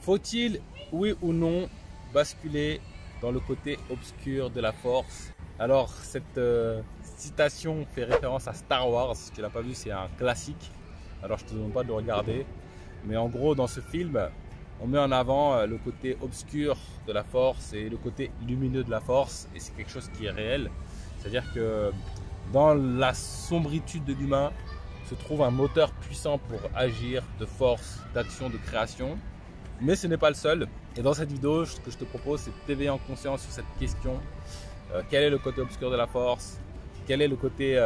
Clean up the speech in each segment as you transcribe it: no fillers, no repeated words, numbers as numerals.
Faut-il, oui ou non, basculer dans le côté obscur de la force? Alors, cette citation fait référence à Star Wars. Si tu ne l'as pas vu, c'est un classique. Alors, je ne te demande pas de le regarder. Mais en gros, dans ce film, on met en avant le côté obscur de la force et le côté lumineux de la force. Et c'est quelque chose qui est réel. C'est-à-dire que dans la sombritude de l'humain se trouve un moteur puissant pour agir, de force, d'action, de création. Mais ce n'est pas le seul. Et dans cette vidéo, ce que je te propose, c'est de t'éveiller en conscience sur cette question. Quel est le côté obscur de la force? Quel est le côté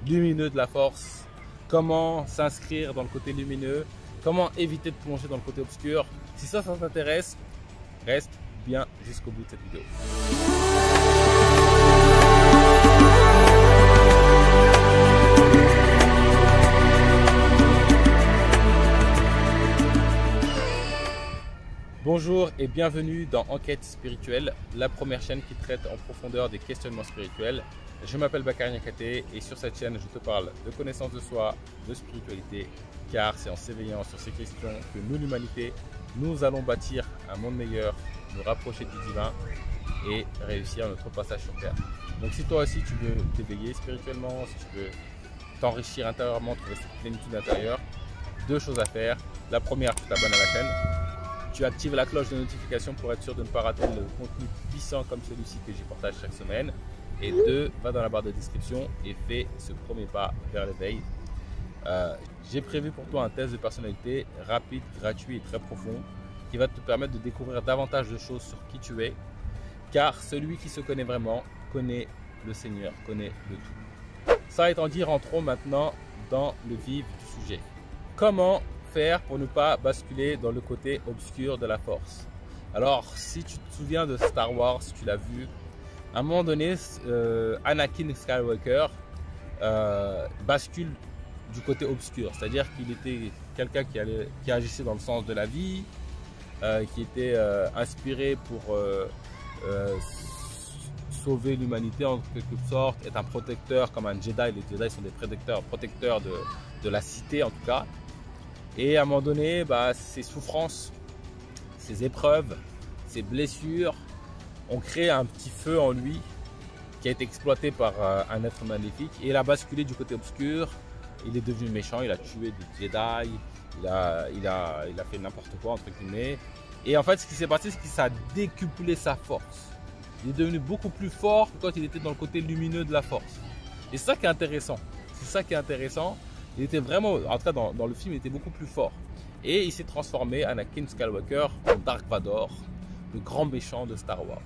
lumineux de la force? Comment s'inscrire dans le côté lumineux? Comment éviter de plonger dans le côté obscur? Si ça t'intéresse, reste bien jusqu'au bout de cette vidéo. Bonjour et bienvenue dans Enquête Spirituelle, la première chaîne qui traite en profondeur des questionnements spirituels. Je m'appelle Bakary Niakaté et sur cette chaîne, je te parle de connaissance de soi, de spiritualité, car c'est en s'éveillant sur ces questions que nous, l'humanité, nous allons bâtir un monde meilleur, nous rapprocher du divin et réussir notre passage sur Terre. Donc si toi aussi tu veux t'éveiller spirituellement, si tu veux t'enrichir intérieurement, trouver cette plénitude intérieure, deux choses à faire. La première, tu t'abonnes à la chaîne. Tu actives la cloche de notification pour être sûr de ne pas rater le contenu puissant comme celui-ci que j'y partage chaque semaine. Et deux, va dans la barre de description et fais ce premier pas vers l'éveil. J'ai prévu pour toi un test de personnalité rapide, gratuit et très profond qui va te permettre de découvrir davantage de choses sur qui tu es. Car celui qui se connaît vraiment connaît le Seigneur, connaît le tout. Ça étant dit, rentrons maintenant dans le vif du sujet. Comment faire pour ne pas basculer dans le côté obscur de la force? Alors, si tu te souviens de Star Wars, si tu l'as vu, à un moment donné, Anakin Skywalker bascule du côté obscur, c'est-à-dire qu'il était quelqu'un qui agissait dans le sens de la vie, qui était inspiré pour sauver l'humanité en quelque sorte, être un protecteur comme un Jedi. Les Jedi sont des protecteurs de la cité en tout cas. Et à un moment donné, ces souffrances, ces épreuves, ces blessures ont créé un petit feu en lui qui a été exploité par un être maléfique. Et il a basculé du côté obscur, il est devenu méchant, il a tué des Jedi, il a fait n'importe quoi entre guillemets. Et en fait, ce qui s'est passé, c'est que ça a décuplé sa force. Il est devenu beaucoup plus fort que quand il était dans le côté lumineux de la force. Et c'est ça qui est intéressant. C'est ça qui est intéressant. Il était vraiment, en tout cas dans le film, il était beaucoup plus fort. Et il s'est transformé, Anakin Skywalker, en Dark Vador, le grand méchant de Star Wars.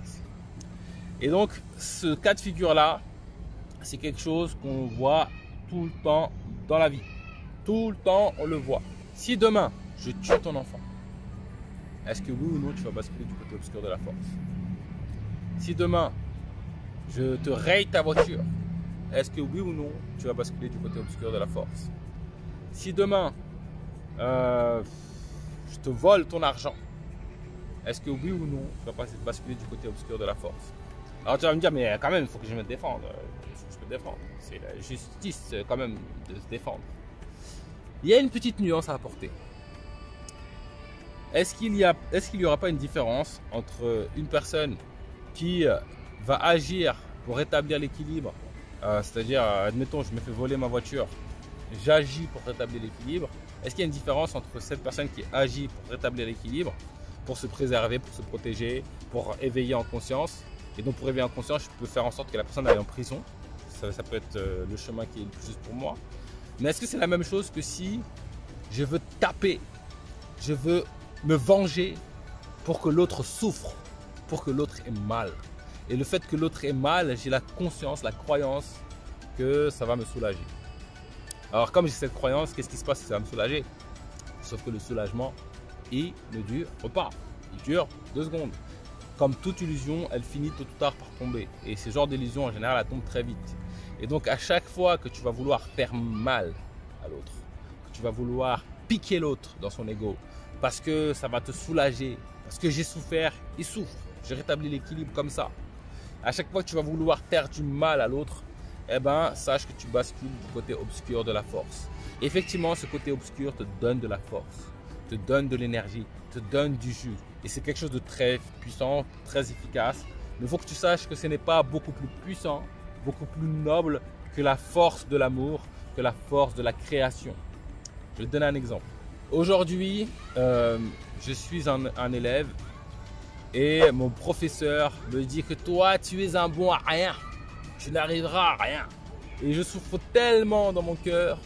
Et donc, ce cas de figure-là, c'est quelque chose qu'on voit tout le temps dans la vie. Tout le temps, on le voit. Si demain, je tue ton enfant, est-ce que oui ou non, tu vas basculer du côté obscur de la force? Si demain, je te raye ta voiture, est-ce que oui ou non, tu vas basculer du côté obscur de la force? Si demain, je te vole ton argent, est-ce que oui ou non, tu vas basculer du côté obscur de la force? Alors tu vas me dire, mais quand même, il faut que je me défende. Il faut que je me défende. C'est la justice quand même de se défendre. Il y a une petite nuance à apporter. Est-ce qu'il y aura pas une différence entre une personne qui va agir pour rétablir l'équilibre, c'est-à-dire, admettons, je me fais voler ma voiture, j'agis pour rétablir l'équilibre. Est-ce qu'il y a une différence entre cette personne qui agit pour rétablir l'équilibre, pour se préserver, pour se protéger, pour éveiller en conscience? Et donc pour éveiller en conscience, je peux faire en sorte que la personne aille en prison. Ça peut être le chemin qui est le plus juste pour moi. Mais est-ce que c'est la même chose que si je veux taper, je veux me venger pour que l'autre souffre, pour que l'autre ait mal? Et le fait que l'autre ait mal, j'ai la conscience, la croyance que ça va me soulager. Alors comme j'ai cette croyance, qu'est-ce qui se passe si ça va me soulager? Sauf que le soulagement, il ne dure pas. Il dure 2 secondes. Comme toute illusion, elle finit tôt ou tard par tomber. Et ce genre d'illusion, en général, elle tombe très vite. Et donc à chaque fois que tu vas vouloir faire mal à l'autre, que tu vas vouloir piquer l'autre dans son ego, parce que ça va te soulager, parce que j'ai souffert, il souffre, j'ai rétabli l'équilibre comme ça. À chaque fois que tu vas vouloir faire du mal à l'autre, eh ben, sache que tu bascules du côté obscur de la force. Effectivement, ce côté obscur te donne de la force. te donne de l'énergie, te donne du jus. Et c'est quelque chose de très puissant, très efficace. Mais il faut que tu saches que ce n'est pas beaucoup plus puissant, beaucoup plus noble que la force de l'amour, que la force de la création. Je vais te donner un exemple. Aujourd'hui, je suis un élève et mon professeur me dit que toi, tu es un bon à rien. Tu n'arriveras à rien. Et je souffre tellement dans mon cœur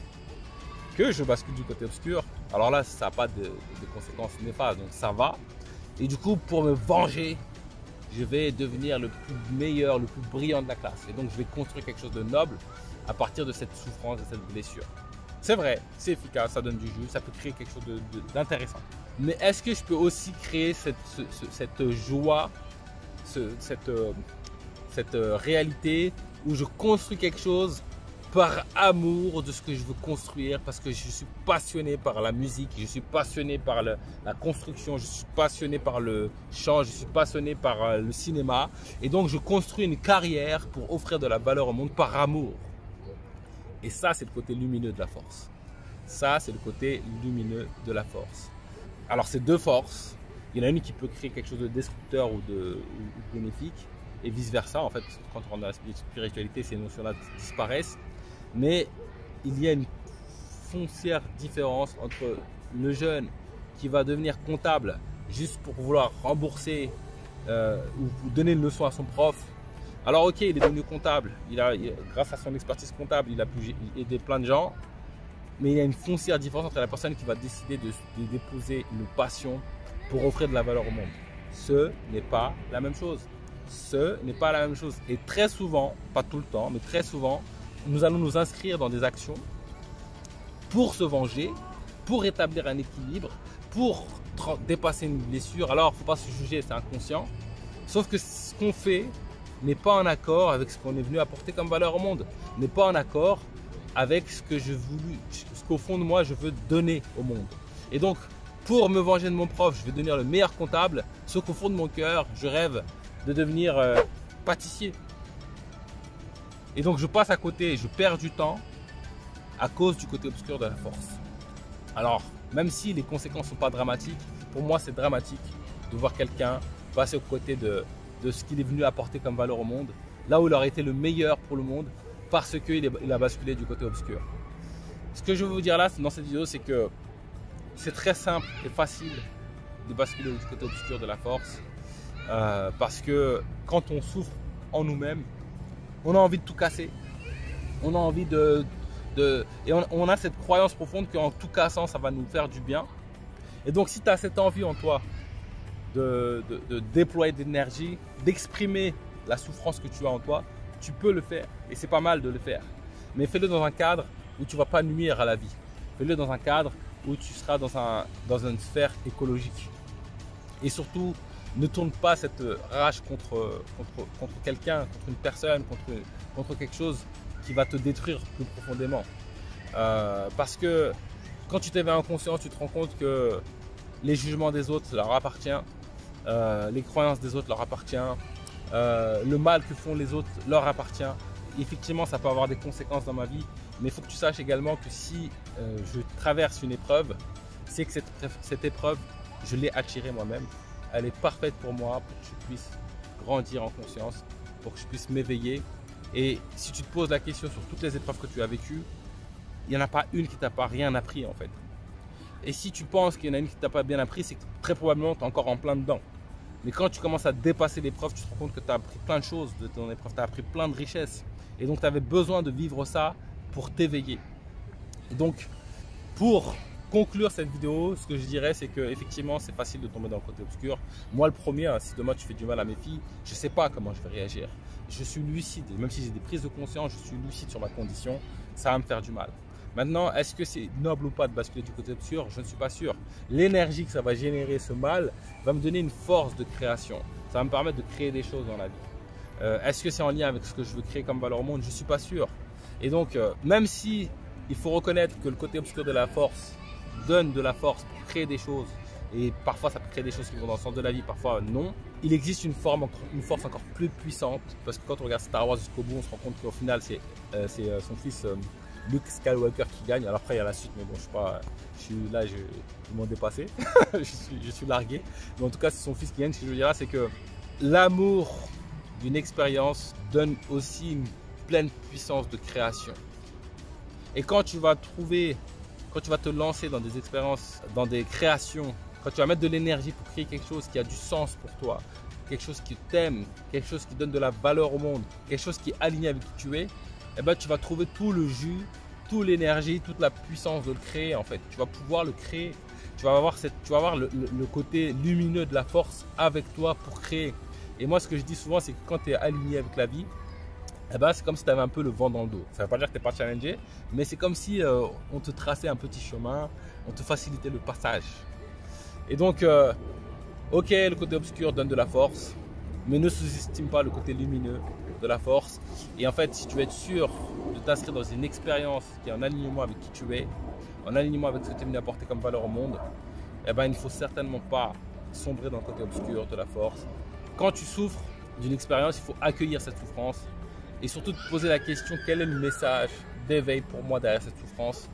que je bascule du côté obscur. Alors là, ça n'a pas de conséquences néfastes, donc ça va. Et du coup, pour me venger, je vais devenir le plus meilleur, le plus brillant de la classe. Et donc, je vais construire quelque chose de noble à partir de cette souffrance, de cette blessure. C'est vrai, c'est efficace, ça donne du jus, ça peut créer quelque chose d'intéressant. Mais est-ce que je peux aussi créer cette joie, cette réalité où je construis quelque chose par amour de ce que je veux construire, parce que je suis passionné par la musique, je suis passionné par la construction, je suis passionné par le chant, je suis passionné par le cinéma. Et donc, je construis une carrière pour offrir de la valeur au monde par amour. Et ça, c'est le côté lumineux de la force. Ça, c'est le côté lumineux de la force. Alors, ces deux forces, il y en a une qui peut créer quelque chose de destructeur ou de bénéfique, et vice-versa. En fait, quand on rentre dans la spiritualité, ces notions-là disparaissent. Mais il y a une foncière différence entre le jeune qui va devenir comptable juste pour vouloir rembourser ou donner une leçon à son prof. Alors ok, il est devenu comptable, grâce à son expertise comptable, il a pu aider plein de gens. Mais il y a une foncière différence entre la personne qui va décider de déposer une passion pour offrir de la valeur au monde. Ce n'est pas la même chose. Ce n'est pas la même chose. Et très souvent, pas tout le temps, mais très souvent, nous allons nous inscrire dans des actions pour se venger, pour établir un équilibre, pour dépasser une blessure. Alors, il ne faut pas se juger, c'est inconscient. Sauf que ce qu'on fait n'est pas en accord avec ce qu'on est venu apporter comme valeur au monde, n'est pas en accord avec ce qu'au fond de moi je veux donner au monde. Et donc, pour me venger de mon prof, je vais devenir le meilleur comptable, sauf qu'au fond de mon cœur, je rêve de devenir pâtissier. Et donc, je passe à côté, je perds du temps à cause du côté obscur de la force. Alors, même si les conséquences ne sont pas dramatiques, pour moi, c'est dramatique de voir quelqu'un passer aux côtés de ce qu'il est venu apporter comme valeur au monde, là où il aurait été le meilleur pour le monde, parce qu'il a basculé du côté obscur. Ce que je veux vous dire là, dans cette vidéo, c'est que c'est très simple et facile de basculer du côté obscur de la force, parce que quand on souffre en nous-mêmes, on a envie de tout casser, on a envie et on a cette croyance profonde qu'en tout cassant, ça va nous faire du bien. Et donc, si tu as cette envie en toi de déployer de l'énergie, d'exprimer la souffrance que tu as en toi, tu peux le faire et c'est pas mal de le faire. Mais fais-le dans un cadre où tu ne vas pas nuire à la vie. Fais-le dans un cadre où tu seras dans une sphère écologique. Et surtout, ne tourne pas cette rage contre quelqu'un, contre une personne, contre quelque chose qui va te détruire plus profondément. Parce que quand tu t'éveilles en conscience, tu te rends compte que les jugements des autres leur appartiennent, les croyances des autres leur appartiennent, le mal que font les autres leur appartient. Effectivement, ça peut avoir des conséquences dans ma vie, mais il faut que tu saches également que si je traverse une épreuve, c'est que cette épreuve, je l'ai attirée moi-même. Elle est parfaite pour moi, pour que je puisse grandir en conscience, pour que je puisse m'éveiller. Et si tu te poses la question sur toutes les épreuves que tu as vécues, il n'y en a pas une qui t'a pas rien appris en fait. Et si tu penses qu'il y en a une qui t'a pas bien appris, c'est que très probablement tu es encore en plein dedans. Mais quand tu commences à dépasser l'épreuve, tu te rends compte que tu as appris plein de choses de ton épreuve, tu as appris plein de richesses. Et donc tu avais besoin de vivre ça pour t'éveiller. Et donc, pour conclure cette vidéo, ce que je dirais, c'est que effectivement, c'est facile de tomber dans le côté obscur. Moi, le premier, si demain tu fais du mal à mes filles, je ne sais pas comment je vais réagir. Je suis lucide, et même si j'ai des prises de conscience, je suis lucide sur ma condition, ça va me faire du mal. Maintenant, est-ce que c'est noble ou pas de basculer du côté obscur? Je ne suis pas sûr. L'énergie que ça va générer, ce mal, va me donner une force de création. Ça va me permettre de créer des choses dans la vie. Est-ce que c'est en lien avec ce que je veux créer comme valeur au monde? Je ne suis pas sûr. Et donc, même si il faut reconnaître que le côté obscur de la force donne de la force pour créer des choses, et parfois ça peut créer des choses qui vont dans le sens de la vie, parfois non, il existe une force encore plus puissante, parce que quand on regarde Star Wars jusqu'au bout, on se rend compte qu'au final c'est son fils Luke Skywalker qui gagne. Alors après il y a la suite, mais bon, ils m'ont dépassé. je suis largué. Mais en tout cas, c'est son fils qui gagne. Ce que je veux dire là, c'est que l'amour d'une expérience donne aussi une pleine puissance de création. Et quand tu vas te lancer dans des expériences, dans des créations, quand tu vas mettre de l'énergie pour créer quelque chose qui a du sens pour toi, quelque chose qui t'aime, quelque chose qui donne de la valeur au monde, quelque chose qui est aligné avec qui tu es, eh ben, tu vas trouver tout le jus, toute l'énergie, toute la puissance de le créer en fait. Tu vas pouvoir le créer. Tu vas avoir le côté lumineux de la force avec toi pour créer. Et moi, ce que je dis souvent, c'est que quand tu es aligné avec la vie, eh ben, c'est comme si tu avais un peu le vent dans le dos. Ça ne veut pas dire que tu n'es pas challengé, mais c'est comme si on te traçait un petit chemin, on te facilitait le passage. Et donc, ok, le côté obscur donne de la force, mais ne sous-estime pas le côté lumineux de la force. Et en fait, si tu veux être sûr de t'inscrire dans une expérience qui est en alignement avec qui tu es, en alignement avec ce que tu es venu apporter comme valeur au monde, eh ben, il ne faut certainement pas sombrer dans le côté obscur de la force. Quand tu souffres d'une expérience, il faut accueillir cette souffrance et surtout te poser la question, quel est le message d'éveil pour moi derrière cette souffrance?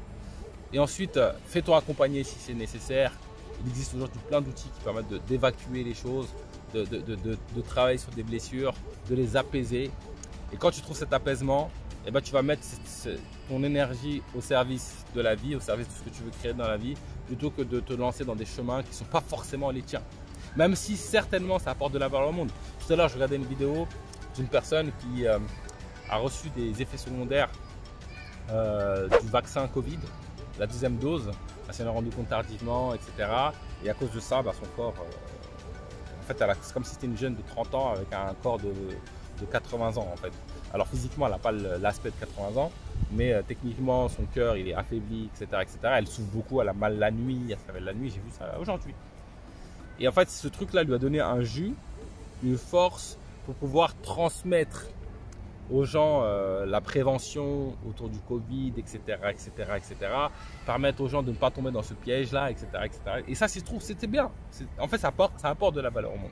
Et ensuite, fais-toi accompagner si c'est nécessaire. Il existe aujourd'hui plein d'outils qui permettent d'évacuer les choses, de travailler sur des blessures, de les apaiser. Et quand tu trouves cet apaisement, eh ben, tu vas mettre ton énergie au service de la vie, au service de ce que tu veux créer dans la vie, plutôt que de te lancer dans des chemins qui ne sont pas forcément les tiens. Même si certainement ça apporte de la valeur au monde. Tout à l'heure, je regardais une vidéo d'une personne qui a reçu des effets secondaires du vaccin Covid, la deuxième dose. Elle s'en est rendue compte tardivement, etc. Et à cause de ça, son corps, en fait, c'est comme si c'était une jeune de 30 ans avec un corps de 80 ans en fait. Alors physiquement, elle n'a pas l'aspect de 80 ans, mais techniquement, son cœur, il est affaibli, etc., etc. Elle souffre beaucoup, elle a mal la nuit, elle se réveille la nuit, j'ai vu ça aujourd'hui. Et en fait, ce truc-là lui a donné un jus, une force pour pouvoir transmettre aux gens la prévention autour du Covid, etc., etc., etc., permettre aux gens de ne pas tomber dans ce piège-là, etc., etc. Et ça, je trouve, c'était bien. En fait, ça apporte de la valeur au monde.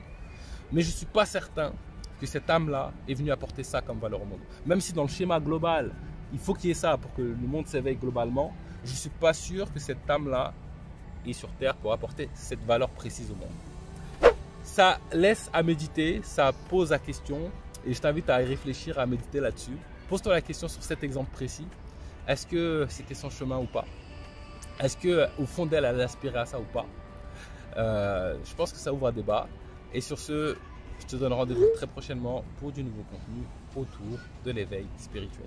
Mais je ne suis pas certain que cette âme-là est venue apporter ça comme valeur au monde. Même si dans le schéma global, il faut qu'il y ait ça pour que le monde s'éveille globalement, je ne suis pas sûr que cette âme-là est sur Terre pour apporter cette valeur précise au monde. Ça laisse à méditer, ça pose la question. Et je t'invite à y réfléchir, à méditer là-dessus. Pose-toi la question sur cet exemple précis. Est-ce que c'était son chemin ou pas? Est-ce qu'au fond d'elle, elle aspirait à ça ou pas? Je pense que ça ouvre un débat. Et sur ce, je te donne rendez-vous très prochainement pour du nouveau contenu autour de l'éveil spirituel.